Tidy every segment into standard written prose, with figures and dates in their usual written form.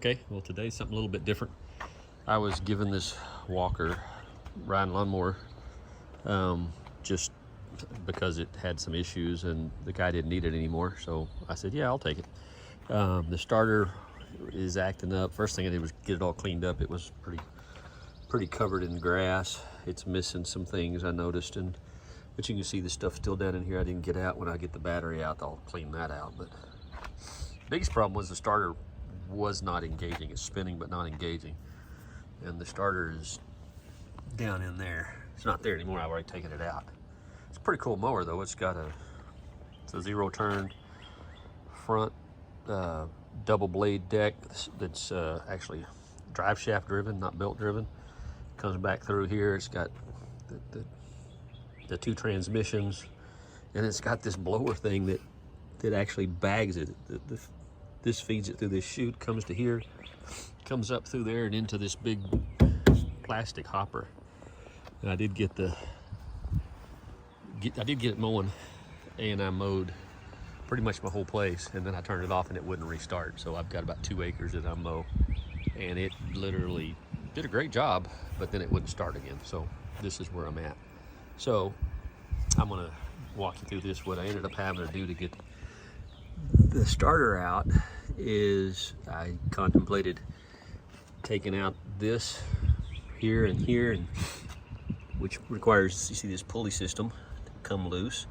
Okay, well today's something a little bit different. I was given this walker, riding lawnmower, just because it had some issues and the guy didn't need it anymore. So I said, yeah, I'll take it. The starter is acting up. First thing I did was get it all cleaned up. It was pretty covered in grass. It's missing some things I noticed, but you can see the stuff still down in here I didn't get out. When I get the battery out, I'll clean that out. But the biggest problem was the starter was not engaging. It's spinning but not engaging, and the starter is down in there. It's not there anymore. I've already taken it out. It's a pretty cool mower though. It's a zero turn front double blade deck that's actually drive shaft driven, not belt driven. Comes back through here. It's got the two transmissions, and it's got this blower thing that actually bags it. This feeds it through this chute, comes to here, comes up through there and into this big plastic hopper. And I did get it mowing, and I mowed pretty much my whole place, and then I turned it off and it wouldn't restart. So I've got about 2 acres that I mow, and it literally did a great job, but then it wouldn't start again. So this is where I'm at. So I'm gonna walk you through this. What I ended up having to do to get the starter out is I contemplated taking out this here, and which requires, you see this pulley system to come loose.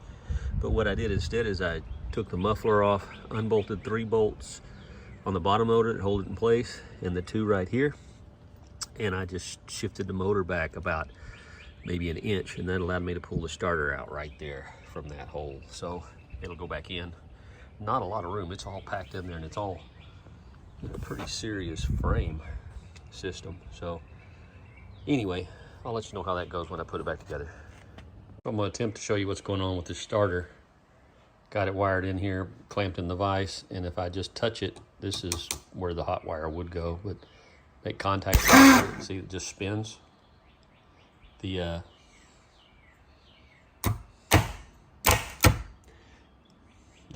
But what I did instead is I took the muffler off, unbolted 3 bolts on the bottom motor that hold it in place, and the 2 right here, and I just shifted the motor back about maybe 1 inch, and that allowed me to pull the starter out right there from that hole. So it'll go back in. Not a lot of room. It's all packed in there, and it's all in a pretty serious frame system. So anyway, I'll let you know how that goes when I put it back together. I'm going to attempt to show you what's going on with this starter. Got it wired in here, clamped in the vise, and if I just touch it, this is where the hot wire would go. But make contact with it, see it just spins. The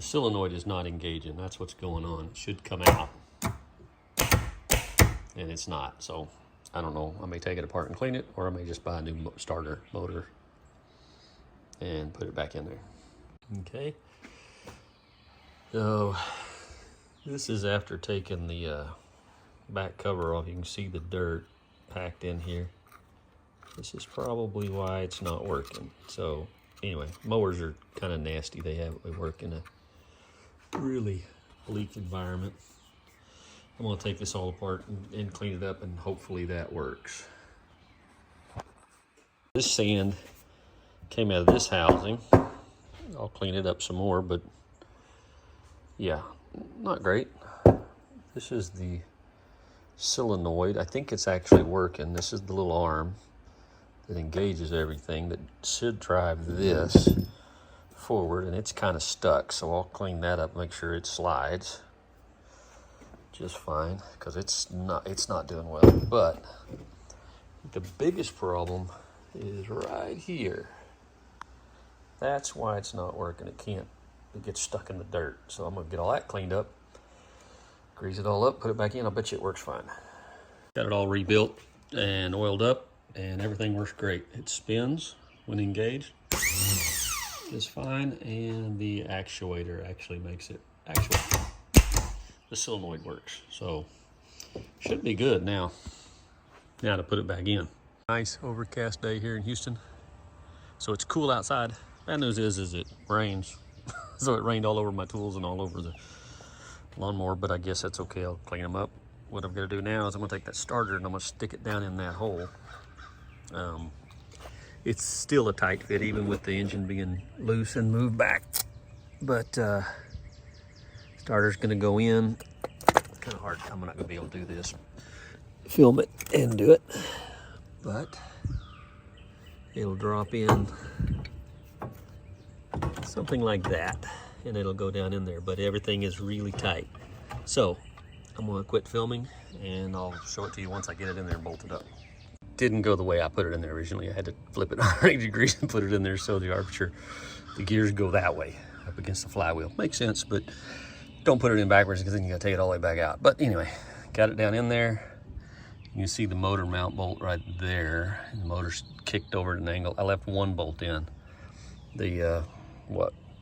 solenoid is not engaging. That's what's going on. It should come out, and it's not. So I don't know. I may take it apart and clean it, or I may just buy a new starter motor and put it back in there. Okay. So this is after taking the back cover off. You can see the dirt packed in here. This is probably why it's not working. So anyway, mowers are kind of nasty. They work in a really bleak environment. I'm going to take this all apart and clean it up, and hopefully that works. This sand came out of this housing. I'll clean it up some more, but yeah, not great. This is the solenoid. I think it's actually working. This is the little arm that engages everything that should drive this forward, and it's kind of stuck. So I'll clean that up, make sure it slides just fine, because it's not doing well. But the biggest problem is right here. That's why it's not working. It gets stuck in the dirt. So I'm gonna get all that cleaned up, grease it all up, put it back in. I'll bet you it works fine. Got it all rebuilt and oiled up, and everything works great. It spins when engaged. It's fine, and the actuator actually makes it actuate. The solenoid works, so should be good now. Now to put it back in. Nice overcast day here in Houston, so it's cool outside. Bad news is it rains. So it rained all over my tools and all over the lawnmower, but I guess that's okay. I'll clean them up. What I'm gonna do now is I'm gonna take that starter and I'm gonna stick it down in that hole. It's still a tight fit even with the engine being loose and moved back, but starter's gonna go in. It's kind of hard. I'm not gonna be able to do this, film it and do it, but it'll drop in something like that, and it'll go down in there, but everything is really tight. So I'm gonna quit filming, and I'll show it to you once I get it in there and bolted up. Didn't go the way I put it in there originally. I had to flip it 180 degrees and put it in there so the armature, the gears go that way up against the flywheel. Makes sense, but don't put it in backwards, because then you gotta take it all the way back out. But anyway, got it down in there. You can see the motor mount bolt right there. And the motor's kicked over at an angle. I left one bolt in. The,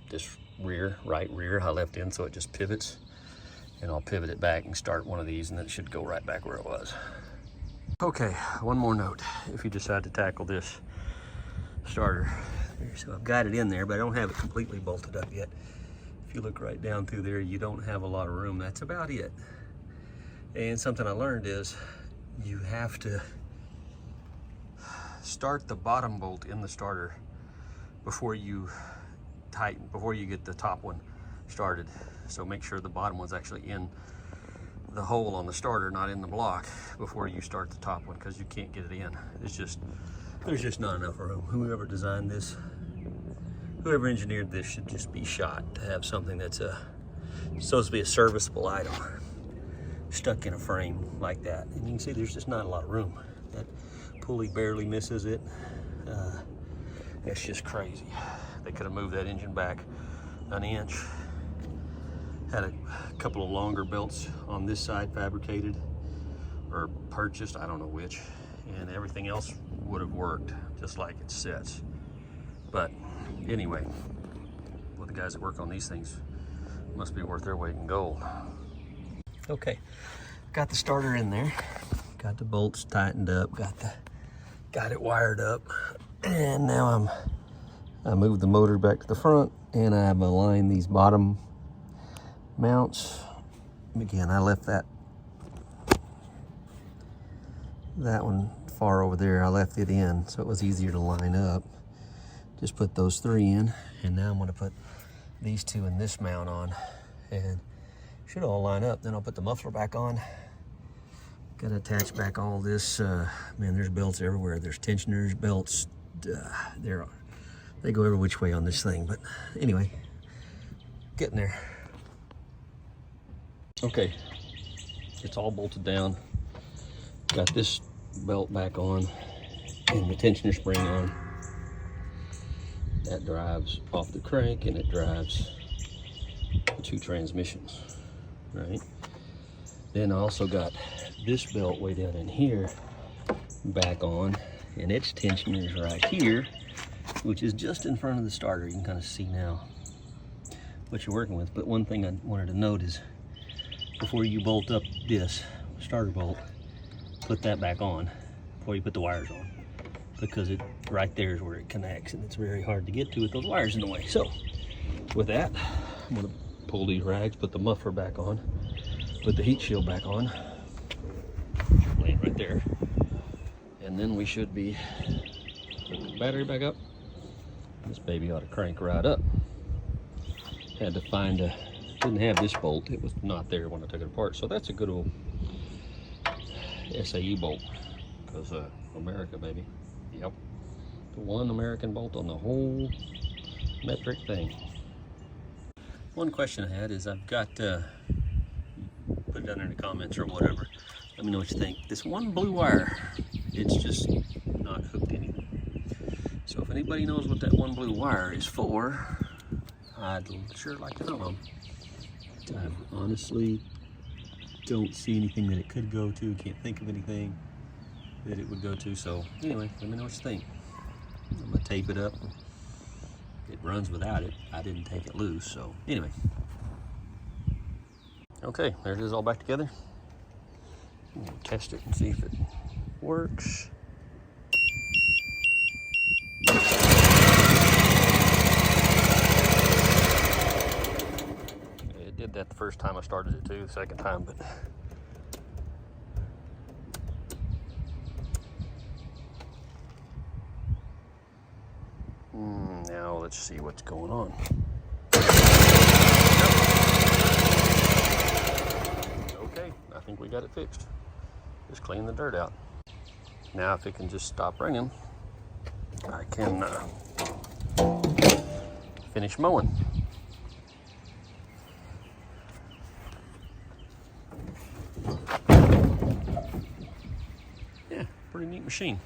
this right rear, I left in so it just pivots. And I'll pivot it back and start one of these, and then it should go right back where it was. Okay, one more note. If you decide to tackle this starter, so I've got it in there, but I don't have it completely bolted up yet. If you look right down through there, you don't have a lot of room. That's about it. And something I learned is you have to start the bottom bolt in the starter before you get the top one started. So make sure the bottom one's actually in the hole on the starter, not in the block, before you start the top one, because you can't get it in. There's just not enough room. Whoever designed this, whoever engineered this should just be shot to have something that's supposed to be a serviceable item stuck in a frame like that. And you can see there's just not a lot of room. That pulley barely misses it. It's just crazy. They could have moved that engine back an inch. Had a couple of longer belts on this side fabricated or purchased, I don't know which, and everything else would have worked just like it sits. But anyway, well, the guys that work on these things must be worth their weight in gold. Okay, got the starter in there, got the bolts tightened up, got it wired up, and now I moved the motor back to the front, and I've aligned these bottom mounts. Again, I left that one far over there. I left it in so it was easier to line up. Just put those 3 in, and now I'm going to put these 2 in this mount on, and should all line up. Then I'll put the muffler back on. Got to attach back all this. Man, there's belts everywhere. There's tensioners, belts. They go every which way on this thing. But anyway, getting there. Okay, it's all bolted down. Got this belt back on and the tensioner spring on. That drives off the crank, and it drives the 2 transmissions, right? Then I also got this belt way down in here back on, and its tensioner is right here, which is just in front of the starter. You can kind of see now what you're working with. But one thing I wanted to note is, before you bolt up this starter bolt, put that back on before you put the wires on, because it right there is where it connects, and it's very hard to get to with those wires in the way. So with that, I'm going to pull these rags, put the muffler back on, put the heat shield back on, laying right there, and then we should be, put the battery back up. This baby ought to crank right up. Had to find didn't have this bolt. It was not there when I took it apart. So that's a good old SAE bolt, because America, baby. Yep, the one American bolt on the whole metric thing. One question I had is, I've got put it down in the comments or whatever. Let me know what you think. This one blue wire, it's just not hooked anything. So if anybody knows what that one blue wire is for, I'd sure like to know. I honestly don't see anything that it could go to. Can't think of anything that it would go to. So anyway, let me know what you think. I'm gonna tape it up. It runs without it. I didn't take it loose. So anyway. Okay, there it is all back together. We'll test it and see if it works. It did that the first time I started it too, the second time, but now let's see what's going on. Okay, I think we got it fixed. Just clean the dirt out. Now if it can just stop ringing, I can finish mowing. Yeah, pretty neat machine.